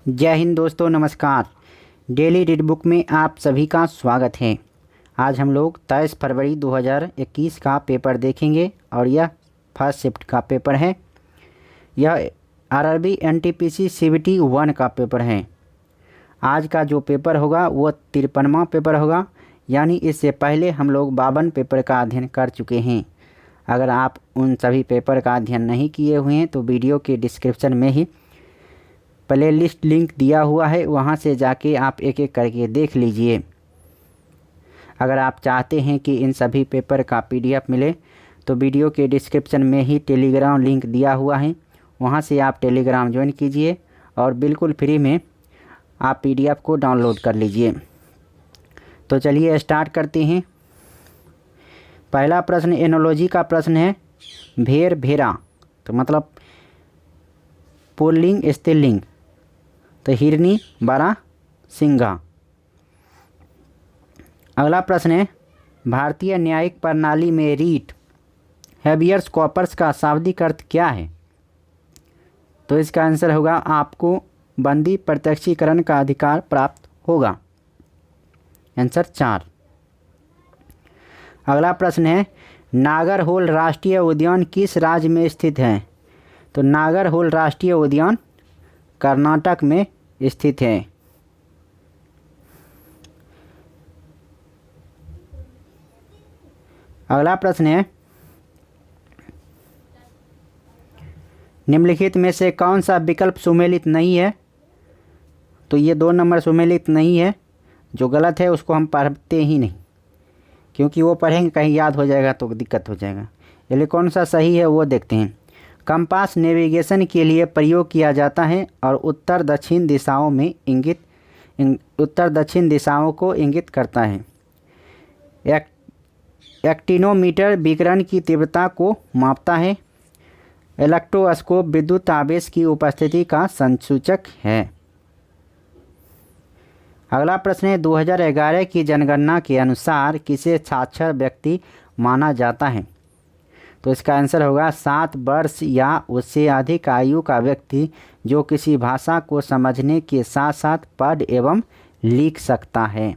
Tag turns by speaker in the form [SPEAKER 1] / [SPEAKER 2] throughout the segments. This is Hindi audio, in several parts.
[SPEAKER 1] जय हिंद दोस्तों, नमस्कार। डेली रीड बुक में आप सभी का स्वागत है। आज हम लोग 23 फरवरी 2021 का पेपर देखेंगे और यह फर्स्ट शिफ्ट का पेपर है। यह आरआरबी एनटीपीसी सीबीटी 1 का पेपर है। आज का जो पेपर होगा वो 53वां पेपर होगा, यानी इससे पहले हम लोग 52 पेपर का अध्ययन कर चुके हैं। अगर आप उन सभी पेपर का अध्ययन नहीं किए हुए हैं तो वीडियो के डिस्क्रिप्शन में ही प्लेलिस्ट लिंक दिया हुआ है, वहां से जाके आप एक एक करके देख लीजिए। अगर आप चाहते हैं कि इन सभी पेपर का पीडीएफ मिले तो वीडियो के डिस्क्रिप्शन में ही टेलीग्राम लिंक दिया हुआ है, वहां से आप टेलीग्राम ज्वाइन कीजिए और बिल्कुल फ्री में आप पीडीएफ को डाउनलोड कर लीजिए। तो चलिए स्टार्ट करते हैं। पहला प्रश्न एनोलॉजी का प्रश्न है। भेड़ भेड़ा तो मतलब पुल्लिंग स्त्रीलिंग, तो हिरनी बारह सिंघा। अगला प्रश्न है भारतीय न्यायिक प्रणाली में रीट हैबियस कॉर्पस का शाब्दिक अर्थ क्या है? तो इसका आंसर होगा आपको बंदी प्रत्यक्षीकरण का अधिकार प्राप्त होगा। आंसर 4। अगला प्रश्न है नागरहोल राष्ट्रीय उद्यान किस राज्य में स्थित है? तो नागरहोल राष्ट्रीय उद्यान कर्नाटक में स्थित है। अगला प्रश्न है निम्नलिखित में से कौन सा विकल्प सुमेलित नहीं है? तो ये 2 नंबर सुमेलित नहीं है। जो गलत है उसको हम पढ़ते ही नहीं, क्योंकि वो पढ़ेंगे कहीं याद हो जाएगा तो दिक्कत हो जाएगा। इसलिए कौन सा सही है वो देखते हैं। कंपास नेविगेशन के लिए प्रयोग किया जाता है और उत्तर दक्षिण दिशाओं को इंगित करता है। एक्टिनोमीटर विकिरण की तीव्रता को मापता है। इलेक्ट्रोस्कोप विद्युत आवेश की उपस्थिति का संसूचक है। अगला प्रश्न है 2011 की जनगणना के अनुसार किसे साक्षर व्यक्ति माना जाता है? तो इसका आंसर होगा 7 वर्ष या उससे अधिक आयु का व्यक्ति जो किसी भाषा को समझने के साथ साथ पढ़ एवं लिख सकता है।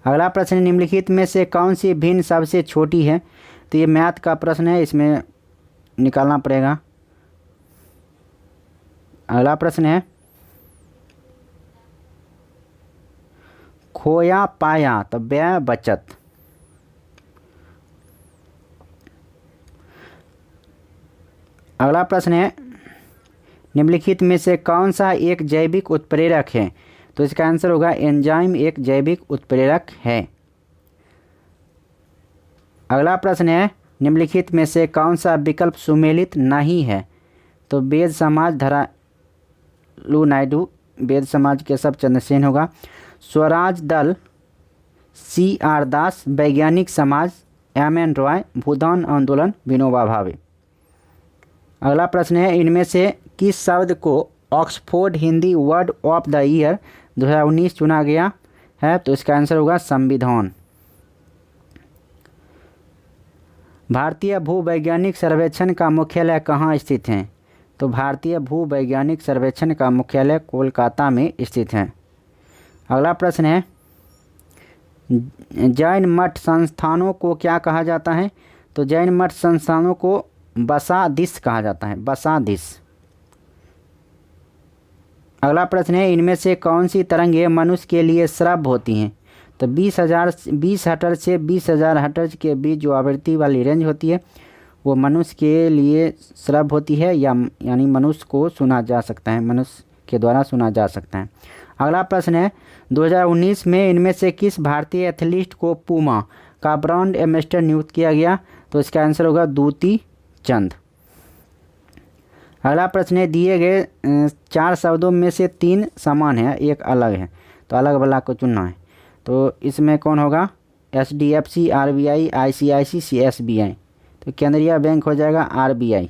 [SPEAKER 1] अगला प्रश्न निम्नलिखित में से कौन सी भिन्न सबसे छोटी है? तो ये मैथ का प्रश्न है, इसमें निकालना पड़ेगा। अगला प्रश्न है खोया पाया तो व्यय बचत। अगला प्रश्न है निम्नलिखित में से कौन सा एक जैविक उत्प्रेरक है? तो इसका आंसर होगा एंजाइम एक जैविक उत्प्रेरक है। अगला प्रश्न है निम्नलिखित में से कौन सा विकल्प सुमेलित नहीं है? तो वेद समाज धरालू नायडू, वेद समाज केशव चंद्र सेन होगा। स्वराज दल CR दास, वैज्ञानिक समाज MN रॉय, भूदान आंदोलन विनोबा भावे। अगला प्रश्न है इनमें से किस शब्द को Oxford Hindi word of the year 2019 चुना गया है? तो इसका आंसर होगा संविधान। भारतीय भूवैज्ञानिक सर्वेक्षण का मुख्यालय कहाँ स्थित है? तो भारतीय भूवैज्ञानिक सर्वेक्षण का मुख्यालय कोलकाता में स्थित है। अगला प्रश्न है जैन मठ संस्थानों को क्या कहा जाता है? तो जैन मठ संस्थानों को बसादिश कहा जाता है, बसादिश। अगला प्रश्न है इनमें से कौन सी तरंगें मनुष्य के लिए श्रव्य होती हैं? तो 20 हर्ट्ज से 20,000 हर्ट्ज के बीच जो आवृत्ति वाली रेंज होती है वो मनुष्य के लिए श्रव्य होती है, यानी मनुष्य को सुना जा सकता है, मनुष्य के द्वारा सुना जा सकता है। अगला प्रश्न है 2019 में इनमें से किस भारतीय एथलीट को पूमा का ब्रांड एम्बेसडर नियुक्त किया गया? तो इसका आंसर होगा दूती चंद। अगला प्रश्न है दिए गए 4 शब्दों में से 3 समान है, एक अलग है, तो अलग वाला को चुनना है। तो इसमें कौन होगा? HDFC, RBI, ICICI, SBI। तो केंद्रीय बैंक हो जाएगा RBI।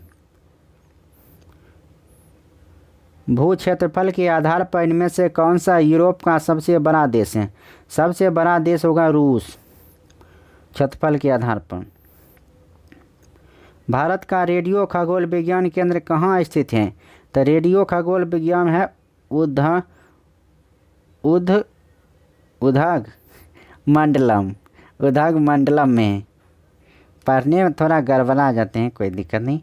[SPEAKER 1] भू क्षेत्रफल के आधार पर इनमें से कौन सा यूरोप का सबसे बड़ा देश है? सबसे बड़ा देश होगा रूस, क्षेत्रफल के आधार पर। भारत का रेडियो खगोल विज्ञान केंद्र कहाँ स्थित है? तो रेडियो खगोल विज्ञान है उधग मंडलम में है। पढ़ने में थोड़ा गड़बड़ा जाते हैं, कोई दिक्कत नहीं,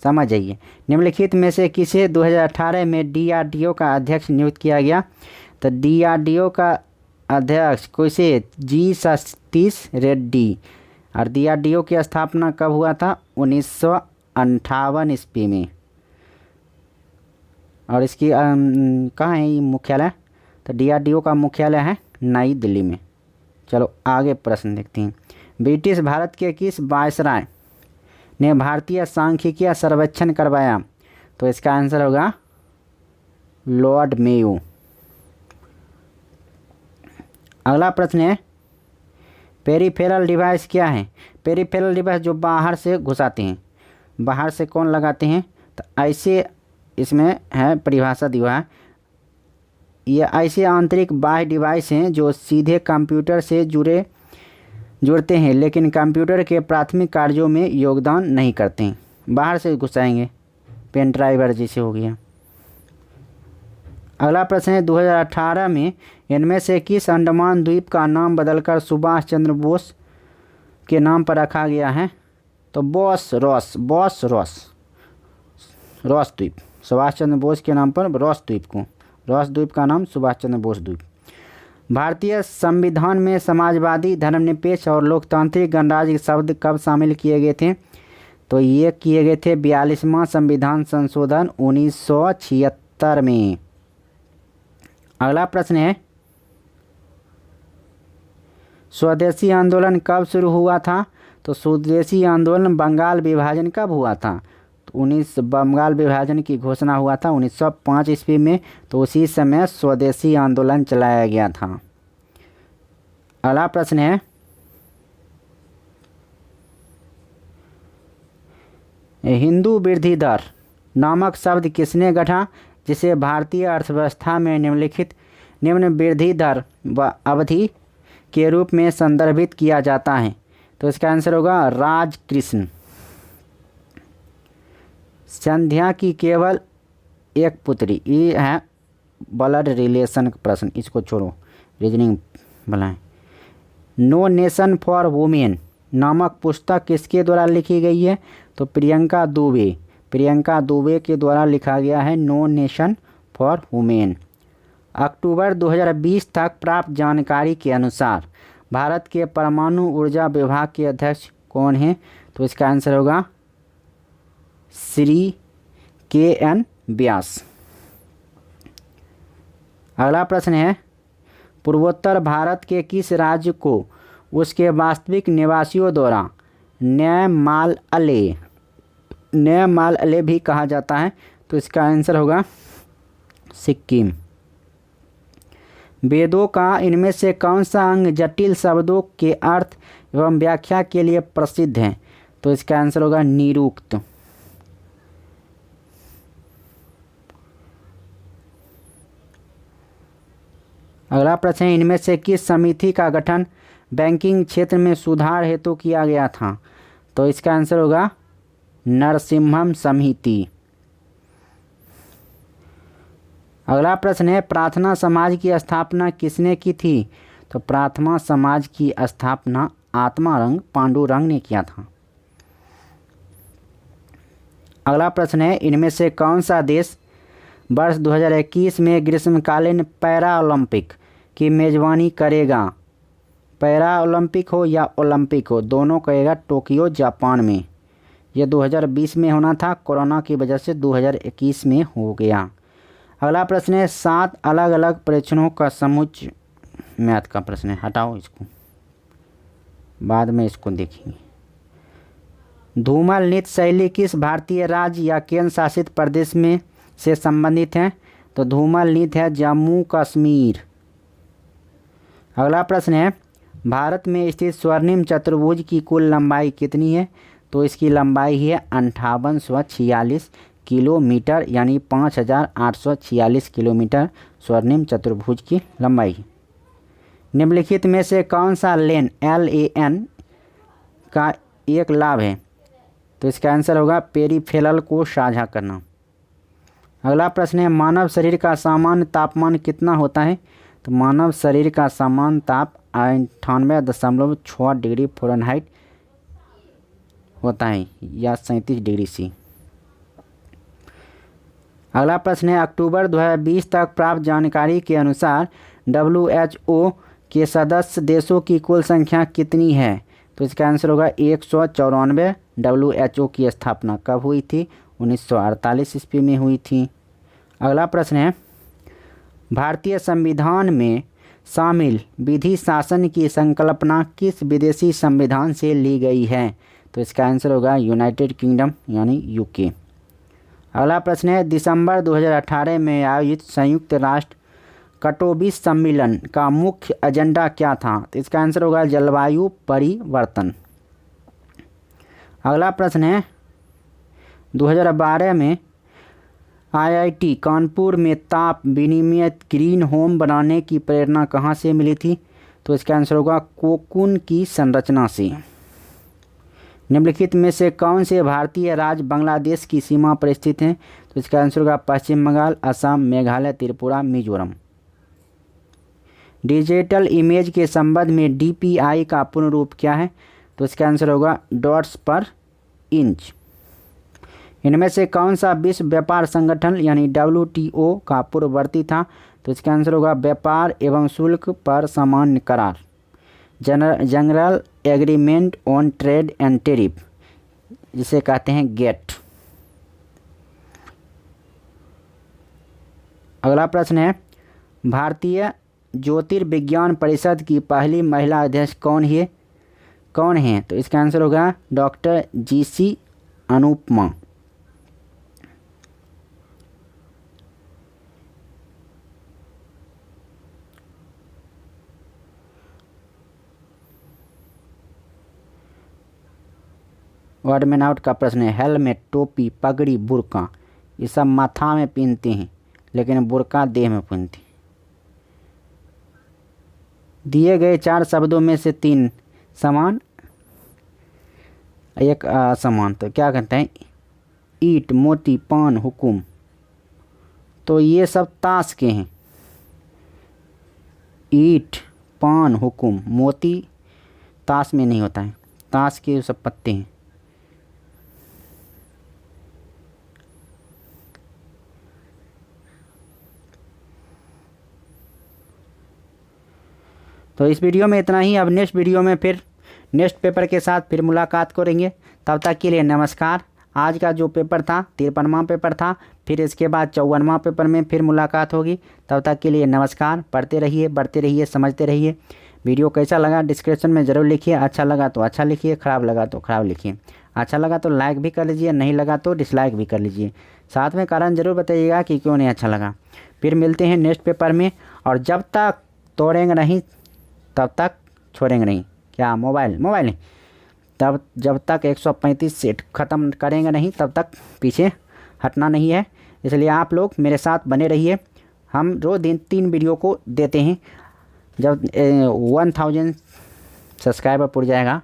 [SPEAKER 1] समझ जाइए। निम्नलिखित में से किसे 2018 में DRDO का अध्यक्ष नियुक्त किया गया? तो DRDO का अध्यक्ष किसे? G सतीश रेड्डी। और DRDO की स्थापना कब हुआ था? 1958 ईस्वी में। और इसकी कहाँ है ये मुख्यालय? तो DRDO का मुख्यालय है नई दिल्ली में। चलो आगे प्रश्न देखते हैं। ब्रिटिश भारत के किस वायसराय ने भारतीय सांख्यिकीय सर्वेक्षण करवाया? तो इसका आंसर होगा लॉर्ड मेयो। अगला प्रश्न है पेरिफेरल डिवाइस क्या है? पेरिफेरल डिवाइस जो बाहर से घुसाते हैं, बाहर से कौन लगाते हैं? तो ऐसे इसमें है परिभाषा दी हुआ है। ये ऐसे आंतरिक बाह्य डिवाइस हैं जो सीधे कंप्यूटर से जुड़ते हैं लेकिन कंप्यूटर के प्राथमिक कार्यों में योगदान नहीं करते हैं। बाहर से घुसाएंगे, पेन ड्राइवर जैसे हो गया। अगला प्रश्न है 2018 में इनमें से किस अंडमान द्वीप का नाम बदलकर सुभाष चंद्र बोस के नाम पर रखा गया है? तो रॉस द्वीप, सुभाष चंद्र बोस के नाम पर रॉस द्वीप का नाम सुभाष चंद्र बोस द्वीप। भारतीय संविधान में समाजवादी, धर्मनिरपेक्ष और लोकतांत्रिक गणराज्य शब्द कब शामिल किए गए थे? तो ये किए गए थे 42वां संविधान संशोधन 1976 में। अगला प्रश्न है स्वदेशी आंदोलन कब शुरू हुआ था? तो स्वदेशी आंदोलन बंगाल विभाजन कब हुआ था? तो बंगाल विभाजन की घोषणा हुआ था 1905 ईस्वी में। तो उसी समय स्वदेशी आंदोलन चलाया गया था। अगला प्रश्न है हिंदू वृद्धि दर नामक शब्द किसने गढ़ा जिसे भारतीय अर्थव्यवस्था में निम्न वृद्धि दर व अवधि के रूप में संदर्भित किया जाता है? तो इसका आंसर होगा राजकृष्ण। संध्या की केवल एक पुत्री, ये है ब्लड रिलेशन का प्रश्न, इसको छोड़ो, रीजनिंग बनाएं। नो नेशन फॉर वुमेन नामक पुस्तक किसके द्वारा लिखी गई है? तो प्रियंका दुबे के द्वारा लिखा गया है नो नेशन फॉर वुमेन। अक्टूबर 2020 तक प्राप्त जानकारी के अनुसार भारत के परमाणु ऊर्जा विभाग के अध्यक्ष कौन हैं? तो इसका आंसर होगा श्री KN व्यास। अगला प्रश्न है पूर्वोत्तर भारत के किस राज्य को उसके वास्तविक निवासियों द्वारा नया माल अले भी कहा जाता है? तो इसका आंसर होगा सिक्किम। वेदों का इनमें से कौन सा अंग जटिल शब्दों के अर्थ एवं व्याख्या के लिए प्रसिद्ध है? तो इसका आंसर होगा निरुक्त। अगला प्रश्न है इनमें से किस समिति का गठन बैंकिंग क्षेत्र में सुधार हेतु किया गया था? तो इसका आंसर होगा नरसिम्हम समिति। अगला प्रश्न है प्रार्थना समाज की स्थापना किसने की थी? तो प्रार्थना समाज की स्थापना आत्मारंग पांडुरंग ने किया था। अगला प्रश्न है इनमें से कौन सा देश वर्ष 2021 में ग्रीष्मकालीन पैरा ओलंपिक की मेजबानी करेगा? पैरा ओलंपिक हो या ओलंपिक हो, दोनों करेगा टोक्यो जापान में। यह 2020 में होना था, कोरोना की वजह से 2021 में हो गया। अगला प्रश्न है 7 अलग अलग परीक्षणों का समुच्चय, मैथ का प्रश्न है, हटाओ इसको, बाद में इसको देखेंगे। धूमर नृत्य शैली किस भारतीय राज्य या केंद्र शासित प्रदेश में से संबंधित है? तो धूमर नृत्य है जम्मू कश्मीर। अगला प्रश्न है भारत में स्थित स्वर्णिम चतुर्भुज की कुल लंबाई कितनी है? तो इसकी लंबाई है 5846 किलोमीटर, यानी 5846 किलोमीटर स्वर्णिम चतुर्भुज की लंबाई। निम्नलिखित में से कौन सा LAN का एक लाभ है? तो इसका आंसर होगा पेरिफेरल को साझा करना। अगला प्रश्न है मानव शरीर का सामान्य तापमान कितना होता है? तो मानव शरीर का सामान्य ताप 98.6 डिग्री फ़ारेनहाइट होता है या 37 डिग्री सी। अगला प्रश्न है अक्टूबर 2020 तक प्राप्त जानकारी के अनुसार WHO के सदस्य देशों की कुल संख्या कितनी है? तो इसका आंसर होगा 194। WHO की स्थापना कब हुई थी? 1948 ईस्वी में हुई थी। अगला प्रश्न है भारतीय संविधान में शामिल विधि शासन की संकल्पना किस विदेशी संविधान से ली गई है? तो इसका आंसर होगा यूनाइटेड किंगडम यानी UK। अगला प्रश्न है दिसंबर 2018 में आयोजित संयुक्त राष्ट्र कटोविस सम्मेलन का मुख्य एजेंडा क्या था? तो इसका आंसर होगा जलवायु परिवर्तन। अगला प्रश्न है 2012 में IIT कानपुर में ताप विनिमय ग्रीन होम बनाने की प्रेरणा कहाँ से मिली थी? तो इसका आंसर होगा कोकून की संरचना से। निम्नलिखित में से कौन से भारतीय राज्य बांग्लादेश की सीमा पर स्थित हैं? तो इसका आंसर होगा पश्चिम बंगाल, असम, मेघालय, त्रिपुरा, मिजोरम। डिजिटल इमेज के संबंध में DPI का पूर्ण रूप क्या है? तो इसका आंसर होगा डॉट्स पर इंच। इनमें से कौन सा विश्व व्यापार संगठन यानी WTO का पूर्ववर्ती था? तो इसका आंसर होगा व्यापार एवं शुल्क पर सामान्य करार, general agreement on trade and tariff, जिसे कहते हैं गेट। अगला प्रश्न है भारतीय ज्योतिर्विज्ञान परिषद की पहली महिला अध्यक्ष कौन है? तो इसका आंसर होगा डॉक्टर GC अनुपमा। वर्ड में आउट का प्रश्न है हेलमेट, टोपी, पगड़ी, बुर्का ये सब माथा में पहनते हैं लेकिन बुर्का देह में पहनते हैं। दिए गए 4 शब्दों में से 3 समान, एक असमान, तो क्या कहते हैं? ईट, मोती, पान, हुकुम। तो ये सब ताश के हैं। ईट, पान, हुकुम। मोती ताश में नहीं होता है, ताश के सब पत्ते हैं। तो इस वीडियो में इतना ही। अब नेक्स्ट वीडियो में फिर नेक्स्ट पेपर के साथ फिर मुलाकात करेंगे। तब तक के लिए नमस्कार। आज का जो पेपर था 53वां पेपर था, फिर इसके बाद 54वां पेपर में फिर मुलाकात होगी। तब तक के लिए नमस्कार। पढ़ते रहिए, बढ़ते रहिए, समझते रहिए। वीडियो कैसा लगा डिस्क्रिप्शन में ज़रूर लिखिए। अच्छा लगा तो अच्छा लिखिए, ख़राब लगा तो ख़राब लिखिए। अच्छा लगा तो लाइक भी कर लीजिए, नहीं लगा तो डिसलाइक भी कर लीजिए। साथ में कारण ज़रूर बताइएगा कि क्यों नहीं अच्छा लगा। फिर मिलते हैं नेक्स्ट पेपर में। और जब तक तोड़ेंगे नहीं तब तक छोड़ेंगे नहीं। क्या मोबाइल नहीं, तब जब तक 135 सेट ख़त्म करेंगे नहीं तब तक पीछे हटना नहीं है। इसलिए आप लोग मेरे साथ बने रहिए। हम रोज़ दिन 3 वीडियो को देते हैं। जब 1000 सब्सक्राइबर पुर जाएगा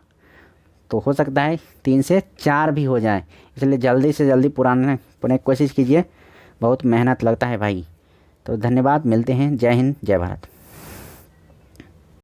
[SPEAKER 1] तो हो सकता है 3 से 4 भी हो जाए। इसलिए जल्दी से जल्दी पुराने कोशिश कीजिए। बहुत मेहनत लगता है भाई। तो धन्यवाद, मिलते हैं। जय हिंद, जय भारत।